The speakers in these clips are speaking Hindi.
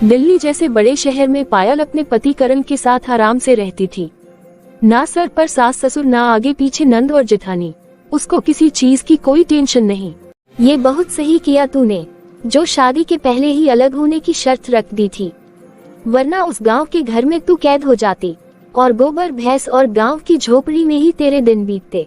दिल्ली जैसे बड़े शहर में पायल अपने पति करण के साथ आराम से रहती थी। ना सर पर सास ससुर, ना आगे पीछे नंद और जेठानी। उसको किसी चीज की कोई टेंशन नहीं। ये बहुत सही किया तूने, जो शादी के पहले ही अलग होने की शर्त रख दी थी, वरना उस गांव के घर में तू कैद हो जाती और गोबर भैंस और गांव की झोपड़ी में ही तेरे दिन बीतते।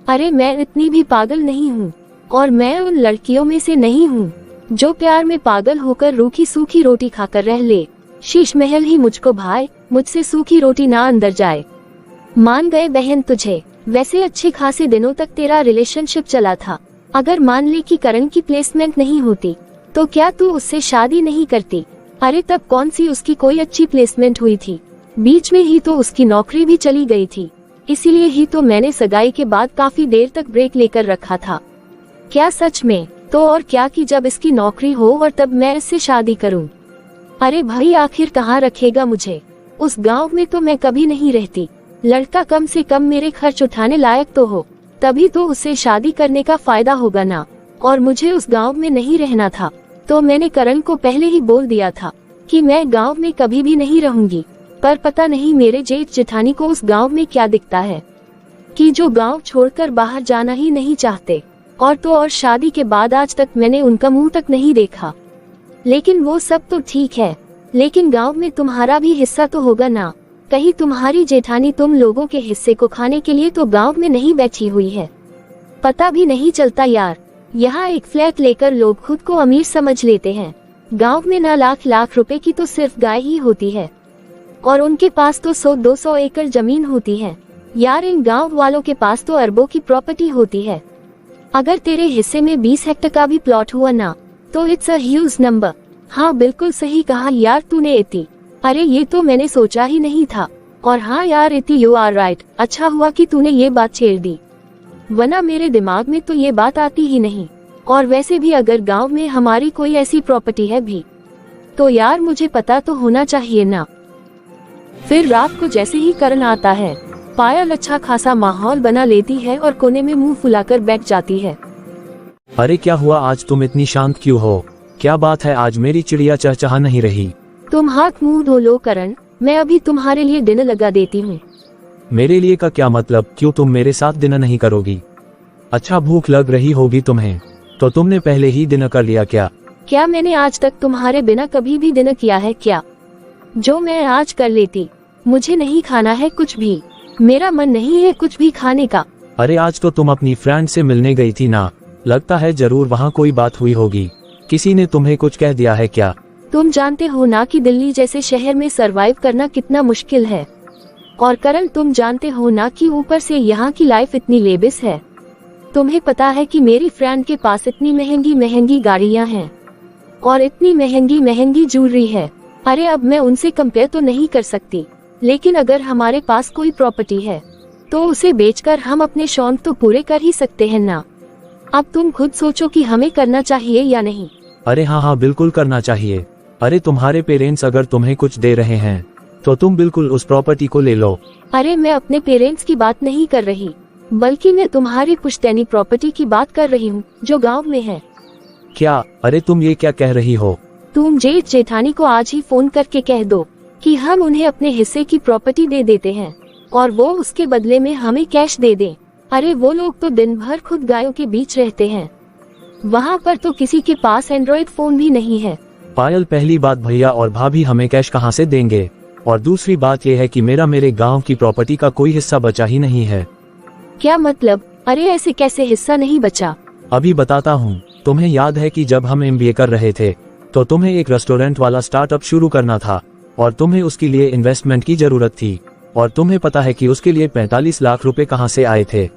अरे मैं इतनी भी पागल नहीं हूँ, और मैं उन लड़कियों में से नहीं हूँ जो प्यार में पागल होकर रूखी सूखी रोटी खाकर रह ले। शीश महल ही मुझको भाए, मुझसे सूखी रोटी ना अंदर जाए। मान गए बहन तुझे। वैसे अच्छे खासे दिनों तक तेरा रिलेशनशिप चला था। अगर मान ले कि करण की प्लेसमेंट नहीं होती तो क्या तू उससे शादी नहीं करती? अरे तब कौन सी उसकी कोई अच्छी प्लेसमेंट हुई थी? बीच में ही तो उसकी नौकरी भी चली गई थी। इसीलिए ही तो मैंने सगाई के बाद काफी देर तक ब्रेक लेकर रखा था। क्या सच में? तो और क्या कि जब इसकी नौकरी हो और तब मैं इससे शादी करूं। अरे भाई आखिर कहाँ रखेगा मुझे? उस गांव में तो मैं कभी नहीं रहती। लड़का कम से कम मेरे खर्च उठाने लायक तो हो, तभी तो उससे शादी करने का फायदा होगा ना। और मुझे उस गांव में नहीं रहना था, तो मैंने करण को पहले ही बोल दिया था कि मैं गांव में कभी भी नहीं रहूंगी। पर पता नहीं मेरे जेठ जेठानी को उस गांव में क्या दिखता है कि जो गांव छोड़कर बाहर जाना ही नहीं चाहते। और तो और शादी के बाद आज तक मैंने उनका मुंह तक नहीं देखा। लेकिन वो सब तो ठीक है, लेकिन गांव में तुम्हारा भी हिस्सा तो होगा ना। कहीं तुम्हारी जेठानी तुम लोगों के हिस्से को खाने के लिए तो गांव में नहीं बैठी हुई है? पता भी नहीं चलता यार। यहाँ एक फ्लैट लेकर लोग खुद को अमीर समझ लेते हैं। गांव में ना लाख लाख रुपए की तो सिर्फ गाय ही होती है, और उनके पास तो 100-200 एकड़ जमीन होती है। यार इन गांव वालों के पास तो अरबों की प्रॉपर्टी होती है। अगर तेरे हिस्से में 20 हेक्टेयर का भी प्लॉट हुआ ना, तो इट्स अ ह्यूज नंबर। हाँ बिल्कुल सही कहा यार तूने इति। अरे ये तो मैंने सोचा ही नहीं था। और हाँ यार इति, यू आर राइट। अच्छा हुआ कि तूने ये बात छेड़ दी, वरना मेरे दिमाग में तो ये बात आती ही नहीं। और वैसे भी अगर गांव में हमारी कोई ऐसी प्रॉपर्टी है भी, तो यार मुझे पता तो होना चाहिए ना। फिर रात को जैसे ही करण आता है, पायल अच्छा खासा माहौल बना लेती है और कोने में मुंह फुलाकर बैठ जाती है। अरे क्या हुआ, आज तुम इतनी शांत क्यों हो? क्या बात है, आज मेरी चिड़िया चहचहा नहीं रही? तुम हाथ मुंह धो लो करण, मैं अभी तुम्हारे लिए डिनर लगा देती हूँ। मेरे लिए का क्या मतलब? क्यों तुम मेरे साथ डिनर नहीं करोगी? अच्छा भूख लग रही होगी तुम्हें, तो तुमने पहले ही डिनर कर लिया क्या? क्या मैंने आज तक तुम्हारे बिना कभी भी डिनर किया है क्या? जो मैं आज कर लेती। मुझे नहीं खाना है कुछ भी, मेरा मन नहीं है कुछ भी खाने का। अरे आज तो तुम अपनी फ्रेंड से मिलने गई थी ना, लगता है जरूर वहाँ कोई बात हुई होगी। किसी ने तुम्हें कुछ कह दिया है क्या? तुम जानते हो ना कि दिल्ली जैसे शहर में सरवाइव करना कितना मुश्किल है। और करण तुम जानते हो ना कि ऊपर से यहाँ की लाइफ इतनी लेबिस है। तुम्हें पता है कि मेरी फ्रेंड के पास इतनी महंगी महंगी गाड़ियाँ हैं और इतनी महंगी महंगी ज्वेलरी है। अरे अब मैं उनसे कंपेयर तो नहीं कर सकती, लेकिन अगर हमारे पास कोई प्रॉपर्टी है तो उसे बेचकर हम अपने शौक तो पूरे कर ही सकते हैं ना। अब तुम खुद सोचो कि हमें करना चाहिए या नहीं। अरे हाँ बिल्कुल करना चाहिए। अरे तुम्हारे पेरेंट्स अगर तुम्हें कुछ दे रहे हैं तो तुम बिल्कुल उस प्रॉपर्टी को ले लो। अरे मैं अपने पेरेंट्स की बात नहीं कर रही, बल्कि मैं तुम्हारी पुश्तैनी प्रॉपर्टी की बात कर रही हूँ जो गाँव में है। क्या? अरे तुम ये क्या कह रही हो? तुम जेठ जेठानी को आज ही फोन करके कह दो कि हम उन्हें अपने हिस्से की प्रॉपर्टी दे देते हैं और वो उसके बदले में हमें कैश दे दें। अरे वो लोग तो दिन भर खुद गायों के बीच रहते हैं, वहाँ पर तो किसी के पास एंड्रॉइड फोन भी नहीं है। पायल, पहली बात भैया और भाभी हमें कैश कहाँ से देंगे, और दूसरी बात ये है कि मेरे गांव की प्रॉपर्टी का कोई हिस्सा बचा ही नहीं है। क्या मतलब? अरे ऐसे कैसे हिस्सा नहीं बचा? अभी बताता हूँ। तुम्हें याद है कि जब हम MBA कर रहे थे तो तुम्हें एक रेस्टोरेंट वाला स्टार्टअप शुरू करना था और तुम्हें उसके लिए इन्वेस्टमेंट की जरूरत थी, और तुम्हें पता है कि उसके लिए 45 लाख रुपए कहाँ से आए थे?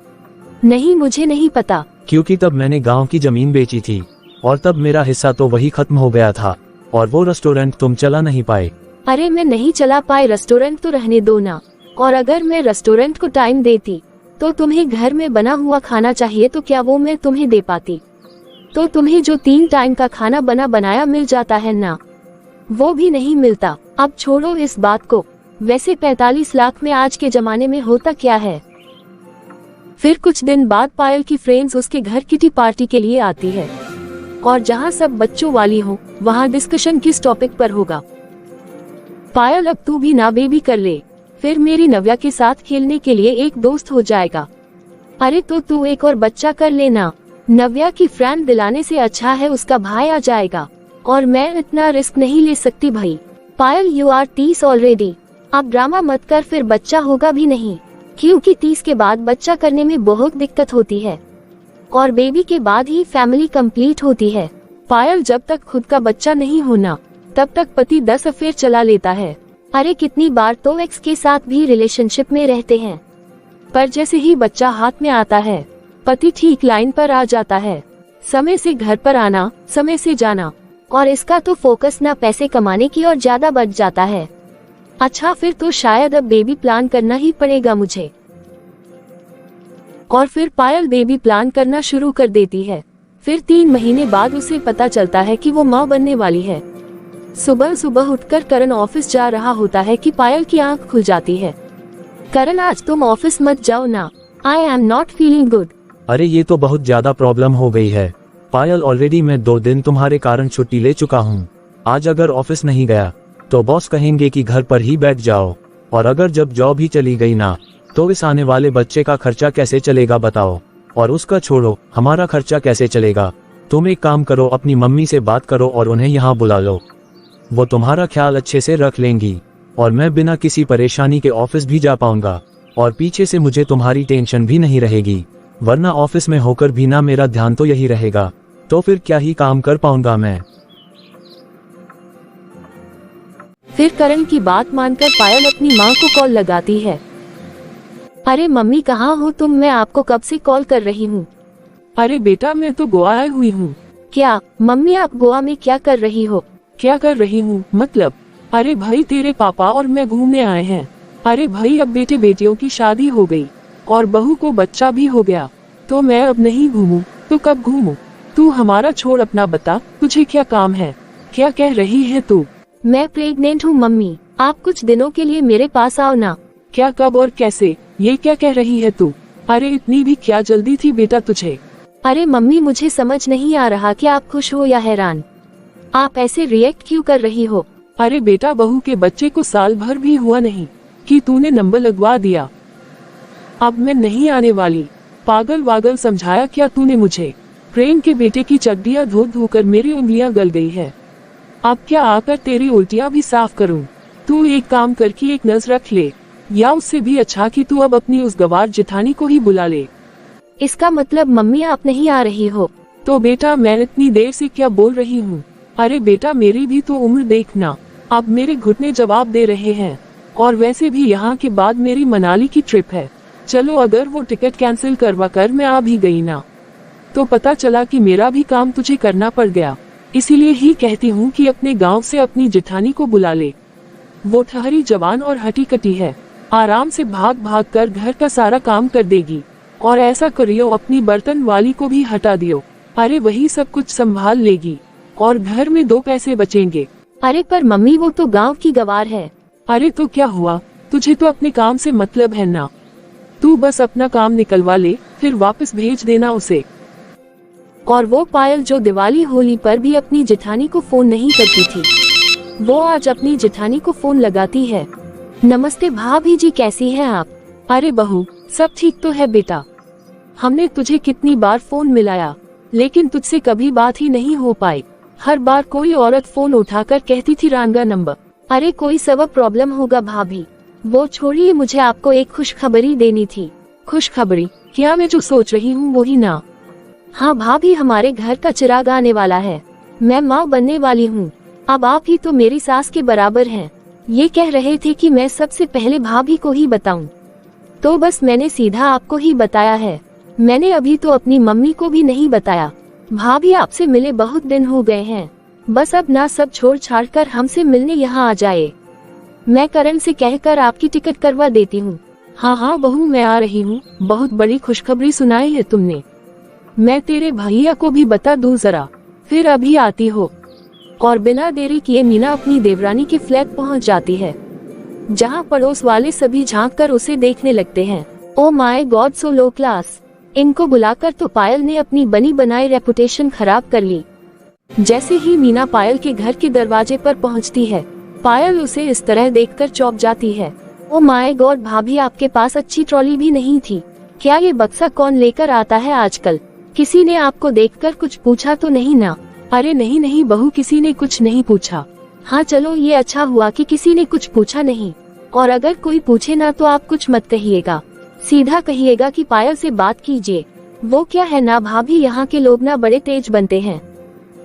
नहीं, मुझे नहीं पता। क्योंकि तब मैंने गांव की जमीन बेची थी और तब मेरा हिस्सा तो वही खत्म हो गया था और वो रेस्टोरेंट तुम चला नहीं पाए। अरे मैं नहीं चला पाए रेस्टोरेंट तो रहने दो ना। और अगर मैं रेस्टोरेंट को टाइम देती तो तुम्हें घर में बना हुआ खाना चाहिए, तो क्या वो मैं तुम्हें दे पाती? तो तुम्हें जो 3 टाइम का खाना बना बनाया मिल जाता है ना, वो भी नहीं मिलता। अब छोड़ो इस बात को। वैसे 45 लाख में आज के जमाने में होता क्या है? फिर कुछ दिन बाद पायल की फ्रेंड्स उसके घर किटी पार्टी के लिए आती है। और जहाँ सब बच्चों वाली हो वहाँ डिस्कशन किस टॉपिक पर होगा। पायल अब तू भी ना बेबी कर ले, फिर मेरी नव्या के साथ खेलने के लिए एक दोस्त हो जाएगा। अरे तो तू एक और बच्चा कर लेना, नव्या की फ्रेंड दिलाने से अच्छा है उसका भाई आ जाएगा, और मैं इतना रिस्क नहीं ले सकती भाई। पायल यू आर 30 ऑलरेडी, अब ड्रामा मत कर, फिर बच्चा होगा भी नहीं, क्योंकि 30 के बाद बच्चा करने में बहुत दिक्कत होती है और बेबी के बाद ही फैमिली कंप्लीट होती है। पायल जब तक खुद का बच्चा नहीं होना तब तक पति 10 अफेयर चला लेता है। अरे कितनी बार तो एक्स के साथ भी रिलेशनशिप में रहते हैं, पर जैसे ही बच्चा हाथ में आता है पति ठीक लाइन पर आ जाता है। समय से घर पर आना, समय से जाना, और इसका तो फोकस ना पैसे कमाने की और ज्यादा बढ़ जाता है। अच्छा फिर तो शायद अब बेबी प्लान करना ही पड़ेगा मुझे। और फिर पायल बेबी प्लान करना शुरू कर देती है। फिर 3 महीने बाद उसे पता चलता है कि वो माँ बनने वाली है। सुबह सुबह उठकर करण ऑफिस जा रहा होता है कि पायल की आंख खुल जाती है। करण आज तुम ऑफिस मत जाओ ना, I am not feeling good. अरे ये तो बहुत ज्यादा प्रॉब्लम हो गई है पायल, ऑलरेडी मैं 2 दिन तुम्हारे कारण छुट्टी ले चुका हूँ। आज अगर ऑफिस नहीं गया तो बॉस कहेंगे कि घर पर ही बैठ जाओ, और अगर जब जॉब ही चली गई ना तो इस आने वाले बच्चे का खर्चा कैसे चलेगा बताओ, और उसका छोड़ो हमारा खर्चा कैसे चलेगा। तुम एक काम करो, अपनी मम्मी से बात करो और उन्हें यहाँ बुला लो, वो तुम्हारा ख्याल अच्छे से रख लेंगी, और मैं बिना किसी परेशानी के ऑफिस भी जा पाऊंगा, और पीछे से मुझे तुम्हारी टेंशन भी नहीं रहेगी, वरना ऑफिस में होकर भी ना मेरा ध्यान तो यही रहेगा, तो फिर क्या ही काम कर पाऊंगा मैं। फिर करण की बात मानकर पायल अपनी माँ को कॉल लगाती है। अरे मम्मी कहाँ हो तुम, मैं आपको कब से कॉल कर रही हूँ। अरे बेटा मैं तो गोवा आई हुई हूँ। क्या मम्मी आप गोवा में क्या कर रही हो। क्या कर रही हूँ मतलब? अरे भाई तेरे पापा और मैं घूमने आए हैं। अरे भाई अब बेटे बेटियों की शादी हो गई और बहू को बच्चा भी हो गया, तो मैं अब नहीं घूमूं तो कब घूमूं? तू हमारा छोड़ अपना बता, तुझे क्या काम है? क्या कह रही है तू? मैं प्रेग्नेंट हूँ मम्मी, आप कुछ दिनों के लिए मेरे पास आओ ना। क्या, कब और कैसे? ये क्या कह रही है तू? अरे इतनी भी क्या जल्दी थी बेटा तुझे? अरे मम्मी मुझे समझ नहीं आ रहा कि आप खुश हो या हैरान, आप ऐसे रिएक्ट क्यों कर रही हो। अरे बेटा बहू के बच्चे को साल भर भी हुआ नहीं कि तूने नंबर लगवा दिया, अब मैं नहीं आने वाली। पागल वागल समझाया क्या तूने मुझे? प्रेम के बेटे की चड्डियां धो धोकर मेरी उंगलियां गल गई है, अब क्या आकर तेरी उल्टियां भी साफ करूं? तू एक काम करके एक नज़र रख ले, या उससे भी अच्छा कि तू अब अपनी उस गवार जिठानी को ही बुला ले। इसका मतलब मम्मी आप नहीं आ रही हो? तो बेटा मैं इतनी देर से क्या बोल रही हूँ? अरे बेटा मेरी भी तो उम्र देखना, अब मेरे घुटने जवाब दे रहे हैं, और वैसे भी यहाँ के बाद मेरी मनाली की ट्रिप है। चलो अगर वो टिकट कैंसिल करवा कर मैं आ भी गई ना, तो पता चला कि मेरा भी काम तुझे करना पड़ गया। इसीलिए ही कहती हूँ कि अपने गांव से अपनी जेठानी को बुला ले, वो ठहरी जवान और हटी कटी है, आराम से भाग भाग कर घर का सारा काम कर देगी। और ऐसा करियो अपनी बर्तन वाली को भी हटा दियो, अरे वही सब कुछ संभाल लेगी और घर में 2 पैसे बचेंगे। अरे पर मम्मी वो तो गांव की गवार है। अरे तो क्या हुआ, तुझे तो अपने काम से मतलब है ना, तू बस अपना काम निकलवा ले फिर वापस भेज देना उसे। और वो पायल जो दिवाली होली पर भी अपनी जेठानी को फोन नहीं करती थी, वो आज अपनी जेठानी को फोन लगाती है। नमस्ते भाभी जी, कैसी हैं आप? अरे बहू सब ठीक तो है बेटा, हमने तुझे कितनी बार फोन मिलाया लेकिन तुझसे कभी बात ही नहीं हो पाई। हर बार कोई औरत फोन उठाकर कहती थी रांगा नंबर। अरे कोई सबब प्रॉब्लम होगा भाभी, वो छोड़िए, मुझे आपको एक खुशखबरी देनी थी। खुशखबरी? क्या मैं जो सोच रही हूँ वही ना? हाँ भाभी, हमारे घर का चिराग आने वाला है, मैं माँ बनने वाली हूँ, अब आप ही तो मेरी सास के बराबर हैं। ये कह रहे थे कि मैं सबसे पहले भाभी को ही बताऊं, तो बस मैंने सीधा आपको ही बताया है। मैंने अभी तो अपनी मम्मी को भी नहीं बताया। भाभी आपसे मिले बहुत दिन हो गए हैं, बस अब ना सब छोड़ छाड़ कर हमसे मिलने यहाँ आ जाए। मैं करण से कहकर आपकी टिकट करवा देती हूँ। हाँ हाँ बहू मैं आ रही हूँ, बहुत बड़ी खुशखबरी सुनाई है तुमने, मैं तेरे भैया को भी बता दूं जरा, फिर अभी आती हो। और बिना देरी किए मीना अपनी देवरानी के फ्लैट पहुंच जाती है, जहां पड़ोस वाले सभी झांक कर उसे देखने लगते हैं। Oh my God, so low class. इनको बुलाकर तो पायल ने अपनी बनी बनाई रेपुटेशन खराब कर ली। जैसे ही मीना पायल के घर के दरवाजे पर पहुंचती है, पायल उसे इस तरह देखकर चौंक जाती है। ओ माय गॉड भाभी, आपके पास अच्छी ट्रॉली भी नहीं थी क्या? ये बक्सा कौन लेकर आता है आजकल? किसी ने आपको देखकर कुछ पूछा तो नहीं ना? अरे नहीं नहीं बहू, किसी ने कुछ नहीं पूछा। हाँ चलो, ये अच्छा हुआ कि किसी ने कुछ पूछा नहीं। और अगर कोई पूछे ना तो आप कुछ मत कहिएगा, सीधा कहिएगा कि पायल से बात कीजिए। वो क्या है ना भाभी, यहाँ के लोग ना बड़े तेज बनते हैं,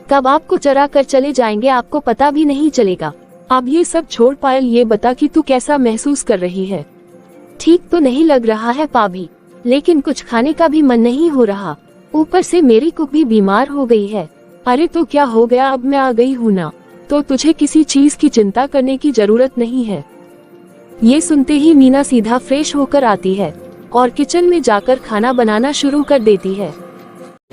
कब आपको चरा कर चले जाएंगे आपको पता भी नहीं चलेगा। अब ये सब छोड़ पायल, ये बता कि तू कैसा महसूस कर रही है? ठीक तो नहीं लग रहा है भाभी, लेकिन कुछ खाने का भी मन नहीं हो रहा। ऊपर से मेरी कुक भी बीमार हो गई है। अरे तो क्या हो गया, अब मैं आ गई हूँ ना, तो तुझे किसी चीज की चिंता करने की जरूरत नहीं है। ये सुनते ही मीना सीधा फ्रेश होकर आती है और किचन में जाकर खाना बनाना शुरू कर देती है।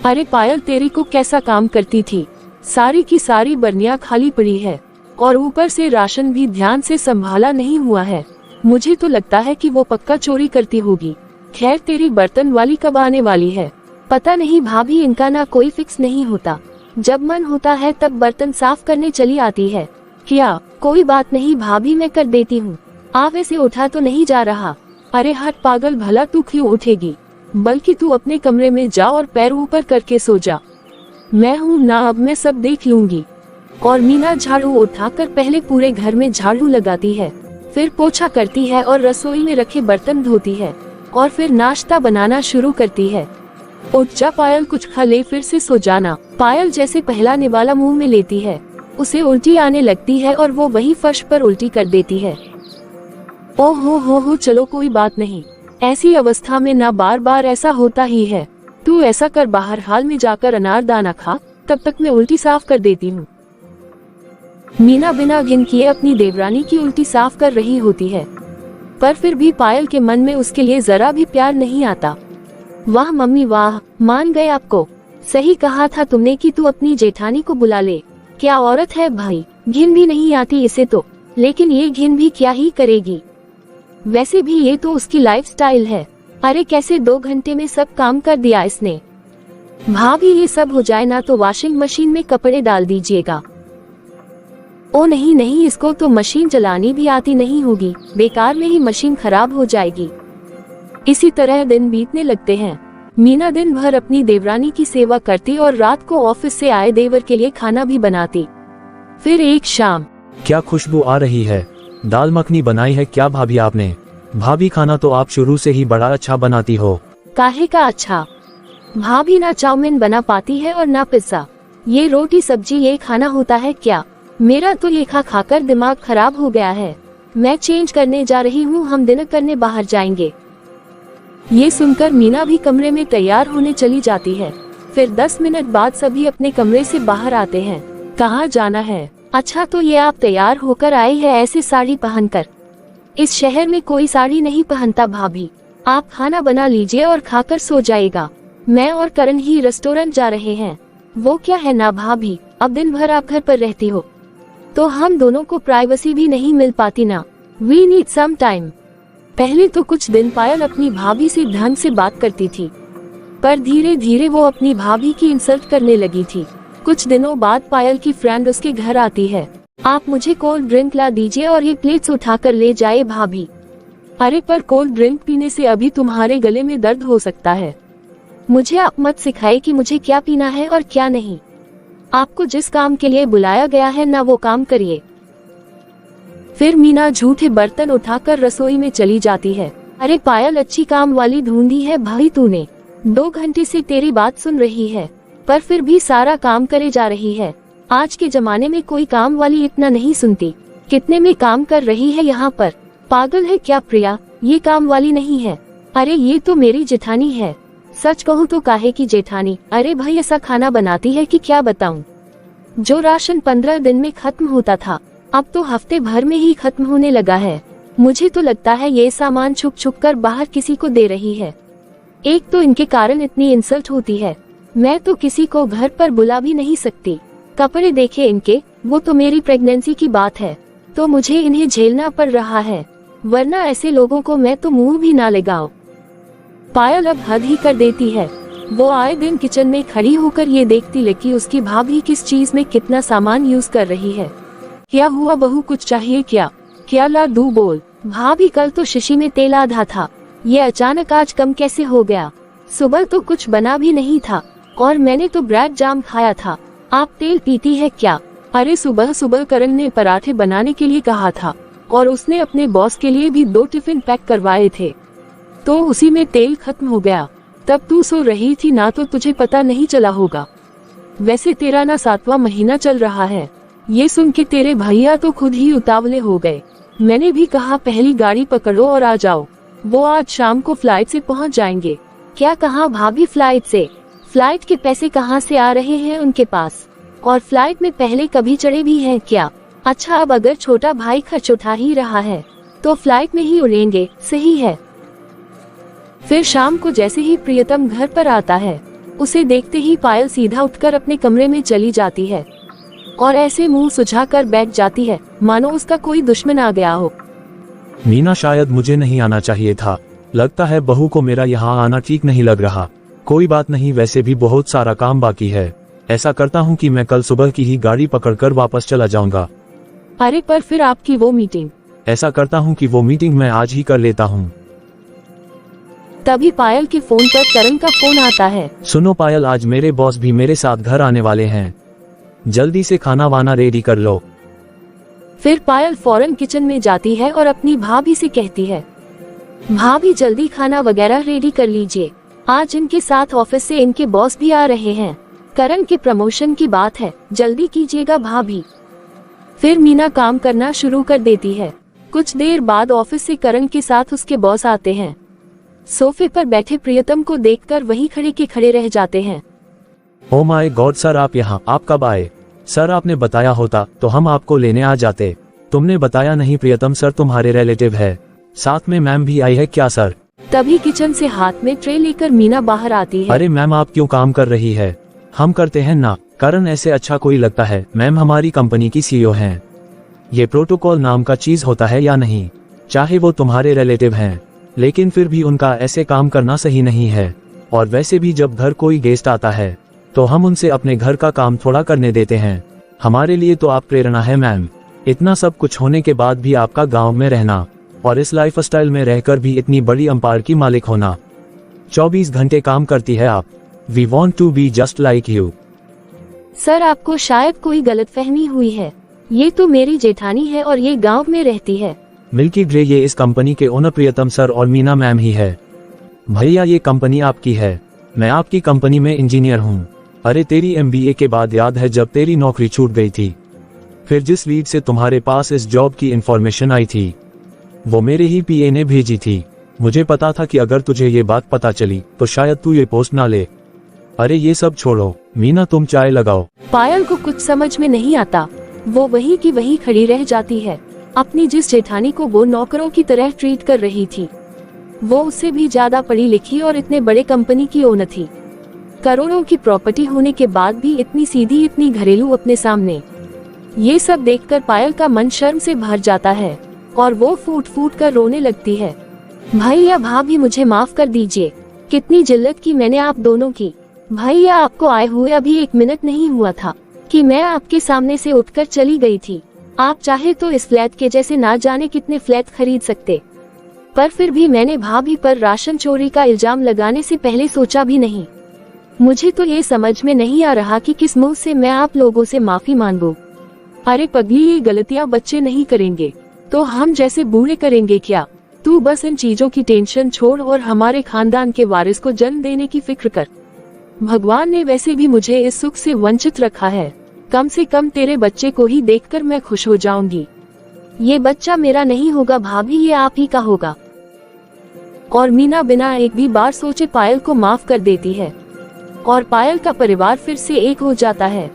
अरे पायल, तेरी कुक कैसा काम करती थी, सारी की सारी बर्नियां खाली पड़ी है और ऊपर से राशन भी ध्यान से संभाला नहीं हुआ है। मुझे तो लगता है कि वो पक्का चोरी करती होगी। खैर, तेरी बर्तन वाली कब आने वाली है? पता नहीं भाभी, इनका ना कोई फिक्स नहीं होता, जब मन होता है तब बर्तन साफ करने चली आती है। क्या? कोई बात नहीं भाभी, मैं कर देती हूँ। आप ऐसे उठा तो नहीं जा रहा? अरे हट पागल, भला तू क्यों उठेगी, बल्कि तू अपने कमरे में जा और पैर ऊपर करके सो जा। मैं हूँ ना, अब मैं सब देख लूंगी। और मीना झाड़ू उठाकर पहले पूरे घर में झाड़ू लगाती है, फिर पोछा करती है और रसोई में रखे बर्तन धोती है और फिर नाश्ता बनाना शुरू करती है। उठ जा पायल, कुछ खा ले, फिर से सो जाना। पायल जैसे पहला निवाला मुंह में लेती है, उसे उल्टी आने लगती है और वो वही फर्श पर उल्टी कर देती है। ओह हो, चलो कोई बात नहीं, ऐसी अवस्था में ना बार बार ऐसा होता ही है। तू ऐसा कर, बाहर हाल में जाकर अनारदाना खा, तब तक मैं उल्टी साफ कर देती हूँ। मीना बिना गिन किए अपनी देवरानी की उल्टी साफ कर रही होती है, पर फिर भी पायल के मन में उसके लिए जरा भी प्यार नहीं आता। वाह मम्मी वाह, मान गए आपको। सही कहा था तुमने कि तू अपनी जेठानी को बुला ले। क्या औरत है भाई, घिन भी नहीं आती इसे तो, लेकिन ये घिन भी क्या ही करेगी। वैसे भी ये तो उसकी लाइफस्टाइल है। अरे कैसे 2 घंटे में सब काम कर दिया इसने। भाभी, ये सब हो जाए ना तो वॉशिंग मशीन में कपड़े डाल दीजिएगा। ओ नहीं नहीं, इसको तो मशीन चलानी भी आती नहीं होगी, बेकार में ही मशीन खराब हो जाएगी। इसी तरह दिन बीतने लगते हैं। मीना दिन भर अपनी देवरानी की सेवा करती और रात को ऑफिस से आए देवर के लिए खाना भी बनाती। फिर एक शाम, क्या खुशबू आ रही है, दाल मखनी बनाई है क्या भाभी आपने? भाभी, खाना तो आप शुरू से ही बड़ा अच्छा बनाती हो। काहे का अच्छा? भाभी ना चाउमीन बना पाती है और ना पिज्जा। ये रोटी सब्जी ये खाना होता है क्या? मेरा तो ये खा खाकर दिमाग खराब हो गया है। मैं चेंज करने जा रही हूँ, हम डिनर करने बाहर जाएंगे। ये सुनकर मीना भी कमरे में तैयार होने चली जाती है। फिर 10 मिनट बाद सभी अपने कमरे से बाहर आते हैं। कहाँ जाना है? अच्छा, तो ये आप तैयार होकर आई है ऐसे साड़ी पहनकर? इस शहर में कोई साड़ी नहीं पहनता भाभी। आप खाना बना लीजिए और खाकर सो जाएगा। मैं और करण ही रेस्टोरेंट जा रहे हैं। वो क्या है ना भाभी, अब दिन भर आप घर पर रहती हो तो हम दोनों को प्राइवेसी भी नहीं मिल पाती ना। We need some time. पहले तो कुछ दिन पायल अपनी भाभी से ढंग से बात करती थी, पर धीरे धीरे वो अपनी भाभी की इंसल्ट करने लगी थी। कुछ दिनों बाद पायल की फ्रेंड उसके घर आती है। आप मुझे कोल्ड ड्रिंक ला दीजिए और ये प्लेट्स उठाकर ले जाए भाभी। अरे पर कोल्ड ड्रिंक पीने से अभी तुम्हारे गले में दर्द हो सकता है। मुझे आप मत सिखाए कि मुझे क्या पीना है और क्या नहीं। आपको जिस काम के लिए बुलाया गया है ना वो काम करिए। फिर मीना झूठे बर्तन उठाकर रसोई में चली जाती है। अरे पायल, अच्छी काम वाली ढूंढी है भाई तूने। 2 घंटे से तेरी बात सुन रही है, पर फिर भी सारा काम करे जा रही है। आज के जमाने में कोई काम वाली इतना नहीं सुनती। कितने में काम कर रही है यहाँ पर? पागल है क्या प्रिया, ये काम वाली नहीं है। अरे ये तो मेरी जेठानी है। सच कहूँ तो काहे की जेठानी? अरे भाई, ऐसा खाना बनाती है कि क्या बताऊं। जो राशन 15 दिन में खत्म होता था, अब तो हफ्ते भर में ही खत्म होने लगा है। मुझे तो लगता है ये सामान छुप छुप कर बाहर किसी को दे रही है। एक तो इनके कारण इतनी इंसल्ट होती है, मैं तो किसी को घर पर बुला भी नहीं सकती। कपड़े देखे इनके, वो तो मेरी प्रेगनेंसी की बात है तो मुझे इन्हें झेलना पड़ रहा है, वरना ऐसे लोगों को मैं तो मुंह भी ना लगाऊं। पायल अब हद ही कर देती है। वो आए दिन किचन में खड़ी होकर ये देखती है कि उसकी भाभी किस चीज में कितना सामान यूज कर रही है। क्या हुआ बहू, कुछ चाहिए क्या? क्या ला दूं? बोल। भाभी, कल तो शीशी में तेल आधा था, ये अचानक आज कम कैसे हो गया? सुबह तो कुछ बना भी नहीं था और मैंने तो ब्रेड जाम खाया था। आप तेल पीती है क्या? अरे सुबह सुबह करण ने पराठे बनाने के लिए कहा था और उसने अपने बॉस के लिए भी 2 टिफिन पैक करवाए थे, तो उसी में तेल खत्म हो गया। तब तू सो रही थी ना, तो तुझे पता नहीं चला होगा। वैसे तेरा ना 7वां महीना चल रहा है। ये सुन के तेरे भैया तो खुद ही उतावले हो गए। मैंने भी कहा पहली गाड़ी पकड़ो और आ जाओ, वो आज शाम को फ्लाइट से पहुंच जाएंगे। क्या कहा भाभी? फ्लाइट से? फ्लाइट के पैसे कहाँ से आ रहे हैं उनके पास? और फ्लाइट में पहले कभी चढ़े भी हैं क्या? अच्छा, अब अगर छोटा भाई खर्च उठा ही रहा है तो फ्लाइट में ही उड़ेंगे, सही है। फिर शाम को जैसे ही प्रियतम घर पर आता है, उसे देखते ही पायल सीधा उठकर अपने कमरे में चली जाती है और ऐसे मुंह सुझाकर बैठ जाती है मानो उसका कोई दुश्मन आ गया हो। मीना, शायद मुझे नहीं आना चाहिए था। लगता है बहू को मेरा यहाँ आना ठीक नहीं लग रहा। कोई बात नहीं, वैसे भी बहुत सारा काम बाकी है। ऐसा करता हूँ कि मैं कल सुबह की ही गाड़ी पकड़कर वापस चला जाऊंगा। अरे पर फिर आपकी वो मीटिंग? ऐसा करता हूँ कि वो मीटिंग मैं आज ही कर लेता हूँ। तभी पायल के फोन पर करण का फोन आता है। सुनो पायल, आज मेरे बॉस भी मेरे साथ घर आने वाले हैं, जल्दी से खाना वाना रेडी कर लो। फिर पायल फौरन किचन में जाती है और अपनी भाभी से कहती है, भाभी जल्दी खाना वगैरह रेडी कर लीजिए, आज इनके साथ ऑफिस से इनके बॉस भी आ रहे हैं। करण के प्रमोशन की बात है, जल्दी कीजिएगा भाभी। फिर मीना काम करना शुरू कर देती है। कुछ देर बाद ऑफिस से करण के साथ उसके बॉस आते हैं। सोफे पर बैठे प्रियतम को देखकर वहीं खड़े के खड़े रह जाते हैं। ओ माय गॉड सर, आप यहाँ? आप कब आए? सर आपने बताया होता तो हम आपको लेने आ जाते। तुमने बताया नहीं। प्रियतम सर तुम्हारे रिलेटिव है, साथ में मैम भी आई है क्या सर? तभी किचन से हाथ में ट्रे लेकर मीना बाहर आती है। अरे मैम, आप क्यों काम कर रही है? हम करते हैं ना। करण ऐसे अच्छा कोई लगता है? मैम हमारी कंपनी की सीईओ हैं। ये प्रोटोकॉल नाम का चीज होता है या नहीं? चाहे वो तुम्हारे रिलेटिव हैं, लेकिन फिर भी उनका ऐसे काम करना सही नहीं है। और वैसे भी जब घर कोई गेस्ट आता है तो हम उनसे अपने घर का काम थोड़ा करने देते हैं। हमारे लिए तो आप प्रेरणा है मैम। इतना सब कुछ होने के बाद भी आपका गांव में रहना और इस लाइफस्टाइल में रहकर भी इतनी बड़ी अंपायर की मालिक होना। 24 घंटे काम करती है आप। We want to be just like you. Sir आपको शायद कोई गलतफहमी हुई है, ये तो मेरी जेठानी है और ये गांव में रहती है। मिल्की ग्रे, ये इस कंपनी के ओनर प्रियतम सर और मीना मैम ही है। भैया ये कंपनी आपकी है, मैं आपकी कंपनी में इंजीनियर हूँ। अरे तेरी MBA के बाद याद है जब तेरी नौकरी छूट गई थी? फिर जिस लीड से तुम्हारे पास इस जॉब की इंफॉर्मेशन आई थी वो मेरे ही PA ने भेजी थी। मुझे पता था कि अगर तुझे ये बात पता चली तो शायद तू ये पोस्ट ना ले। अरे ये सब छोड़ो मीना, तुम चाय लगाओ। पायल को कुछ समझ में नहीं आता, वो वही की वही खड़ी रह जाती है। अपनी जिस जेठानी को वो नौकरों की तरह ट्रीट कर रही थी, वो उससे भी ज्यादा पढ़ी लिखी और इतने बड़े कंपनी की ओनर थी। करोड़ों की प्रॉपर्टी होने के बाद भी इतनी सीधी, इतनी घरेलू अपने सामने। ये सब देखकर पायल का मन शर्म से भर जाता है और वो फूट फूट कर रोने लगती है। भैया भाभी मुझे माफ कर दीजिए, कितनी जिल्लत की मैंने आप दोनों की। भैया आपको आए हुए अभी 1 मिनट नहीं हुआ था कि मैं आपके सामने से उठकर चली गई थी। आप चाहे तो इस फ्लैट के जैसे ना जाने कितने फ्लैट खरीद सकते, पर फिर भी मैंने भाभी पर राशन चोरी का इल्जाम लगाने से पहले सोचा भी नहीं। मुझे तो ये समझ में नहीं आ रहा कि किस मुंह से मैं आप लोगों से माफी मांगूं। अरे पगली, ये गलतियां बच्चे नहीं करेंगे तो हम जैसे बूढ़े करेंगे क्या? तू बस इन चीजों की टेंशन छोड़ और हमारे खानदान के वारिस को जन्म देने की फिक्र कर। भगवान ने वैसे भी मुझे इस सुख से वंचित रखा है, कम से कम तेरे बच्चे को ही देखकर मैं खुश हो जाऊंगी। ये बच्चा मेरा नहीं होगा भाभी, ये आप ही का होगा। और मीना बिना एक भी बार सोचे पायल को माफ कर देती है और पायल का परिवार फिर से एक हो जाता है।